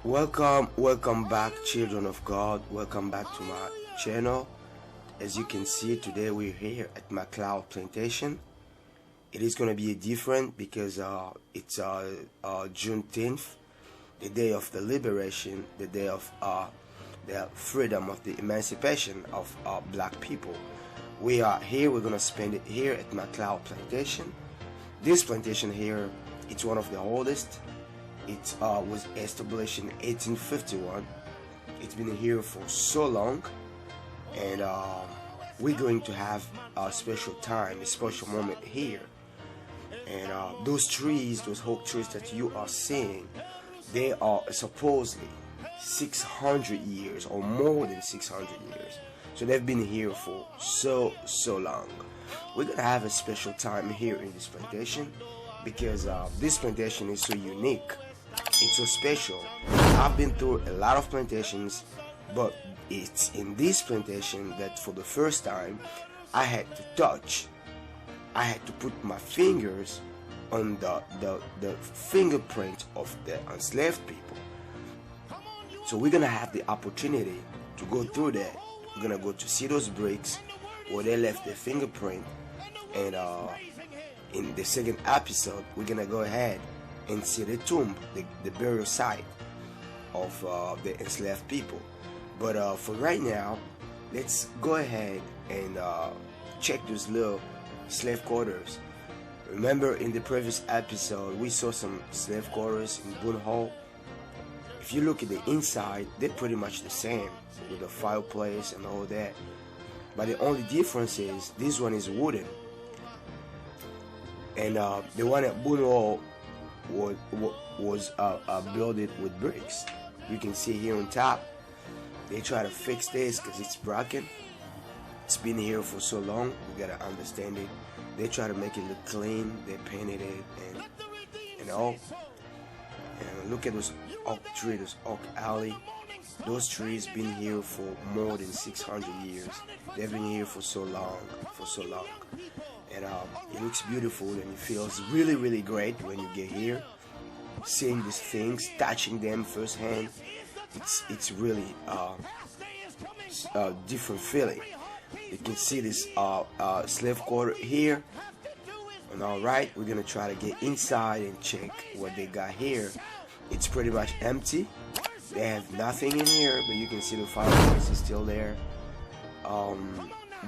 Welcome back, children of God. Welcome back to my channel. As you can see, today we're here at McLeod Plantation. It is going to be different because it's June 10th, the day of the liberation, the day of the freedom, of the emancipation of black people. We are here. We're going to spend it here at McLeod Plantation. This plantation here, it's one of the oldest. It was established in 1851. It's been here for so long, and we're going to have a special time, a special moment here. And those trees, those oak trees that you are seeing, they are supposedly 600 years or more than 600 years. So they've been here for so long. We're gonna have a special time here in this plantation because this plantation is so unique. It's so special. I've been through a lot of plantations, but it's in this plantation that for the first time I had to put my fingers on the fingerprint of the enslaved people. So we're gonna have the opportunity to go through that. We're gonna go to see those bricks where they left their fingerprint, and in the second episode we're gonna go ahead and see the tomb, the burial site of the enslaved people. But for right now, let's go ahead and check those little slave quarters. Remember, in the previous episode we saw some slave quarters in Boone Hall. If you look at the inside, they're pretty much the same, with the fireplace and all that, but the only difference is this one is wooden, and the one at Boone Hall was built with bricks. You can see here on top they try to fix this because it's broken. It's been here for so long, we gotta understand it. They try to make it look clean, they painted it and all. And look at those oak trees, those oak alley. Those trees been here for more than 600 years. They've been here for so long. And it looks beautiful, and it feels really great when you get here, seeing these things, touching them firsthand. It's really a different feeling. You can see this slave quarter here. And alright, we're gonna try to get inside and check what they got here. It's pretty much empty. They have nothing in here, but you can see the fireplace is still there.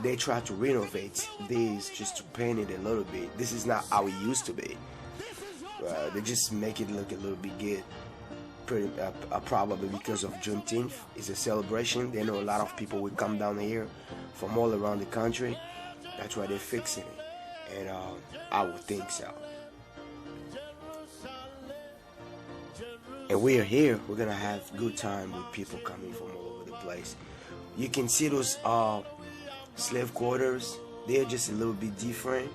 They try to renovate these just to paint it a little bit. This is not how it used to be. They just make it look a little bit good. Probably because of Juneteenth. It's a celebration. They know a lot of people will come down here from all around the country. That's why they're fixing it. And I would think so. And we're here. We're gonna have good time with people coming from all over the place. You can see those slave quarters. They're just a little bit different,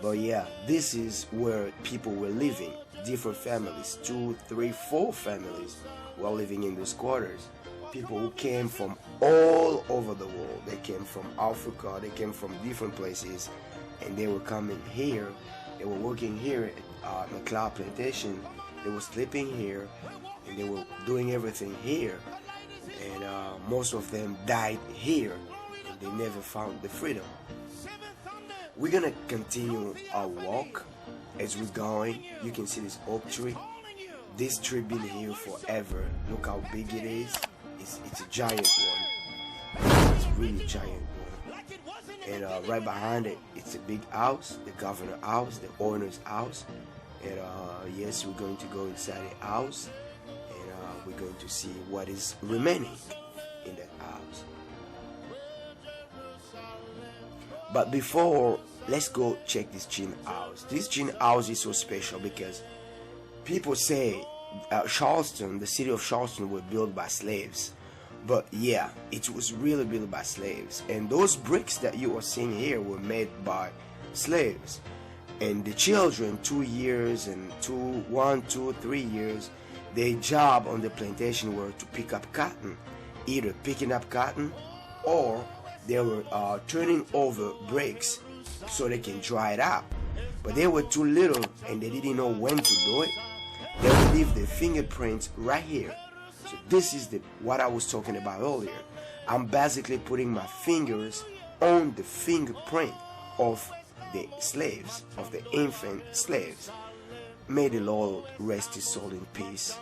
but yeah, this is where people were living. Different families, 2, 3, 4 families were living in those quarters. People who came from all over the world. They came from Africa. They came from different places, and they were coming here. They were working here at McLeod Plantation. They were sleeping here, and they were doing everything here. And most of them died here, and they never found the freedom. We're gonna continue our walk as we're going. You can see this oak tree. This tree been here forever. Look how big it is. It's a giant one. It's really a giant one. And right behind it, it's a big house, the governor's house, the owner's house. And yes, we're going to go inside the house, and we're going to see what is remaining in that house. But before, let's go check this gin house. This gin house is so special because people say Charleston, the city of Charleston, was built by slaves. But yeah, it was really built by slaves. And those bricks that you are seeing here were made by slaves. And the children, 2 years and 1, 2, 3 years, their job on the plantation were to pick up cotton, either picking up cotton or they were turning over bricks so they can dry it out. But they were too little and they didn't know when to do it. They would leave their fingerprints right here So this is what I was talking about earlier. I'm basically putting my fingers on the fingerprint of the slaves, of the infant slaves. May the Lord rest his soul in peace.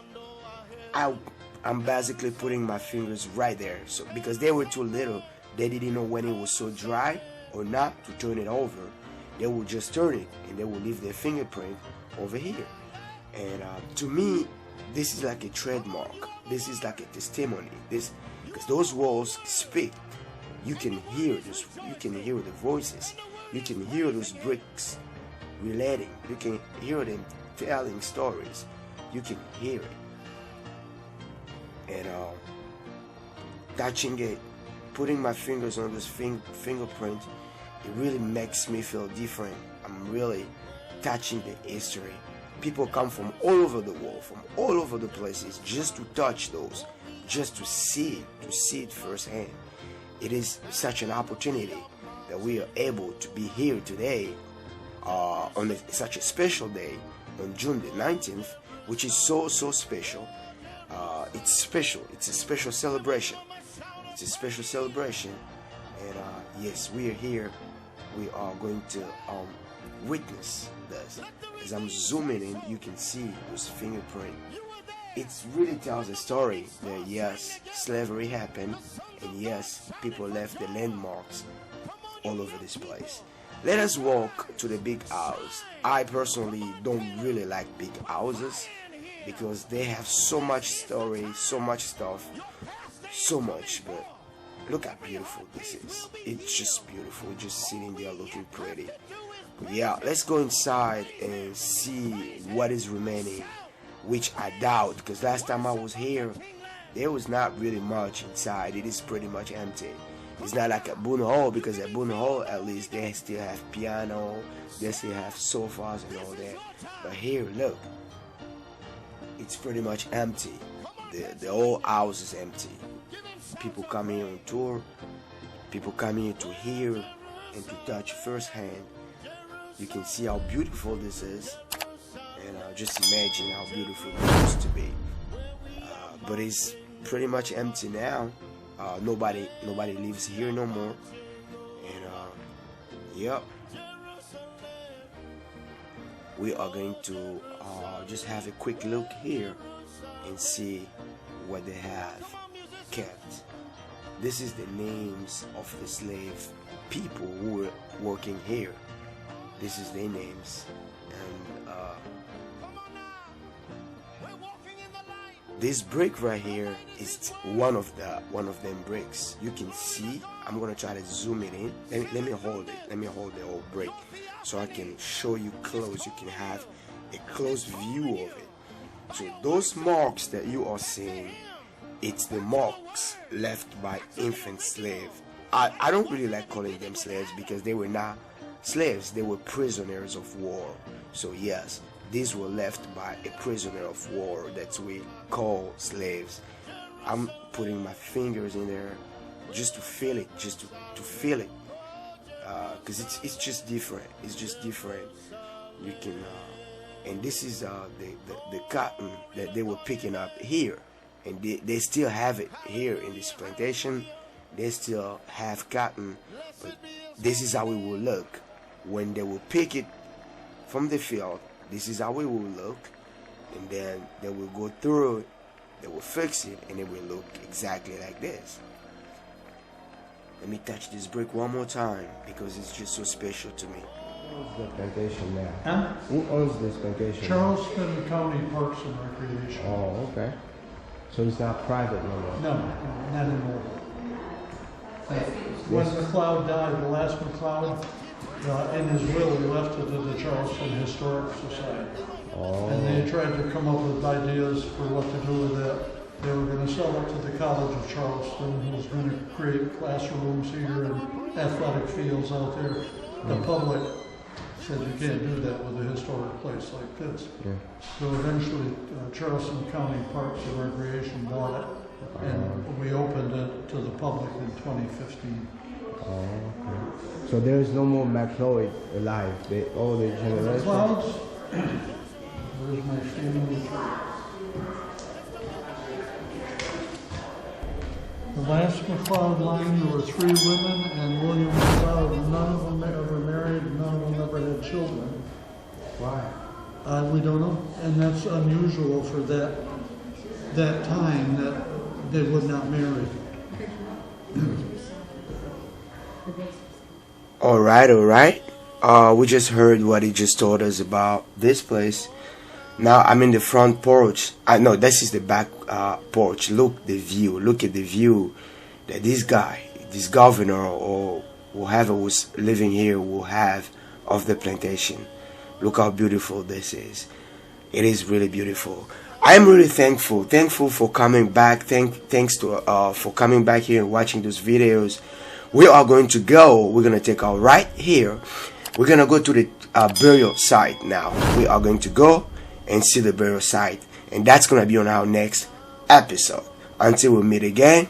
I'm basically putting my fingers right there, so because they were too little, they didn't know when it was so dry or not to turn it over. They would just turn it and they would leave their fingerprint over here. And to me, this is like a trademark. This is like a testimony. Because those walls speak. You can hear this. You can hear the voices. You can hear those bricks relating. You can hear them telling stories. You can hear it. And touching it, putting my fingers on this fingerprint, it really makes me feel different. I'm really touching the history. People come from all over the world, from all over the places, just to touch those, just to see it firsthand. It is such an opportunity that we are able to be here today on such a special day, on June the 19th, which is so special. It's special. It's a special celebration. It's a special celebration. And yes, we are here. We are going to witness this. As I'm zooming in, you can see this fingerprint. It really tells a story that yes, slavery happened, and yes, people left the landmarks all over this place. Let us walk to the big house. I personally don't really like big houses because they have so much story, so much stuff, so much. But look how beautiful this is. It's just beautiful, just sitting there looking pretty. But yeah, let's go inside and see what is remaining, which I doubt, because last time I was here, there was not really much inside. It is pretty much empty. It's not like at Boone Hall, because at Boone Hall, at least, they still have piano, they still have sofas and all that. But here, look, it's pretty much empty. The whole house is empty. People come here on tour. People come here to hear and to touch firsthand. You can see how beautiful this is, and just imagine how beautiful it used to be. But it's pretty much empty now. Nobody lives here no more. And yep, we are going to just have a quick look here and see what they have kept. This is the names of the slave people who were working here. This is their names, and this brick right here is one of them bricks. You can see. I'm gonna try to zoom it in. Let me hold it. Let me hold the whole brick so I can show you close. You can have a close view of it. So those marks that you are seeing, it's the marks left by infant slave. I don't really like calling them slaves because they were not slaves. They were prisoners of war. So yes, these were left by a prisoner of war that we call slaves. I'm putting my fingers in there just to feel it, just to feel it, because it's just different. It's just different. You can, and this is the cotton that they were picking up here, and they still have it here in this plantation. They still have cotton, but this is how it will look when they will pick it from the field. This is how it will look, and then they will go through it, they will fix it, and it will look exactly like this. Let me touch this brick one more time because it's just so special to me. Who owns the plantation now? Huh? Who owns this plantation? Charleston County Parks and Recreation. Oh, okay. So it's not private no more? No, not anymore. When McLeod died, the last McLeod, in his will, he left it to the Charleston Historic Society. Oh. And they tried to come up with ideas for what to do with it. They were going to sell it to the College of Charleston, who was going to create classrooms here and athletic fields out there. The public said you can't do that with a historic place like this. Yeah. So eventually Charleston County Parks and Recreation bought it, and we opened it to the public in 2015. Oh, okay. So there is no more McLeod alive. All the generations. Clouds. Where's my family? last McLeod line, there were 3 women, and William McLeod, none of them ever married, none of them ever had children. Why? We don't know, and that's unusual for that time, that they would not marry. All right. We just heard what he just told us about this place. Now I'm in the front porch. No, this is the back porch. Look the view. Look at the view that this guy, this governor, or whoever was living here will have of the plantation. Look how beautiful this is. It is really beautiful. I am really thankful for coming back. Thanks to for coming back here and watching those videos. We are going to go. We're gonna take our right here. We're gonna go to the burial site now. We are going to go and see the burial site, and that's gonna be on our next episode. Until we meet again,